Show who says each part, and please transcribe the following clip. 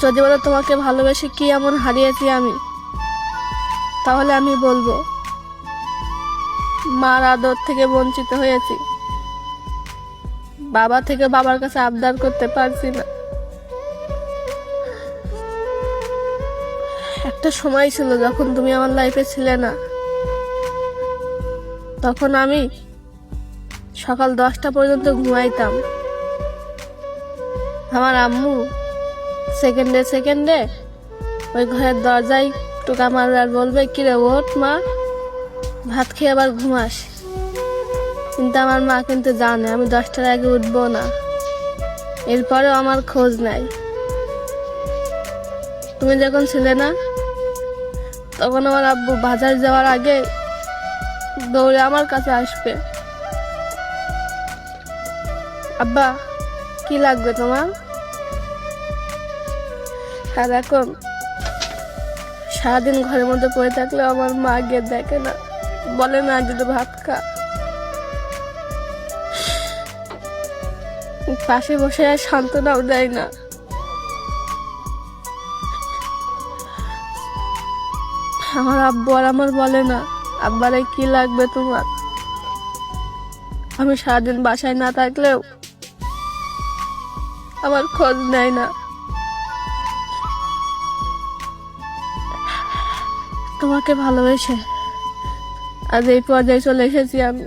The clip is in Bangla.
Speaker 1: যদি বলো তোমাকে ভালোবেসে কি এমন হারিয়েছি আমি, তাহলে আমি বলবো মার আদর থেকে বঞ্চিত হয়েছি, বাবা থেকে বাবার কাছে আবদার করতে পারছি না। একটা সময় ছিল যখন তুমি আমার লাইফে ছিলে না, তখন আমি সকাল 10টা পর্যন্ত ঘুমাইতাম। আমার আম্মু সেকেন্ডে সেকেন্ডে ওই ঘরের দরজায় টোকা মারবে আর বলবে, কিরে ওঠ মা, ভাত খেয়ে আবার ঘুমাস। কিন্তু আমার মা কিন্তু জানে আমি 10টার আগে উঠবো না। এরপরেও আমার খোঁজ নাই। তুমি যখন ছিলে না, তখন আমার আব্বু বাজার যাওয়ার আগে দৌড়ে আমার কাছে আসবে, আব্বা কি লাগবে তোমার? আর এখন সারাদিন ঘরের মধ্যে পড়ে থাকলে আমার মা গিয়ে দেখে না, বলে না যদি ভাত খা। পাশে বসে আর সান্ত্বনাও দেয় না। আমার আব্বু আর আমার বলে না, আব্বারে কি লাগবে তোমার? আমি সারাদিন বাসায় না থাকলেও আমার খোঁজ নেয় না। তোমাকে ভালোবেসে আজ এই পর্যায়ে চলে এসেছি আমি।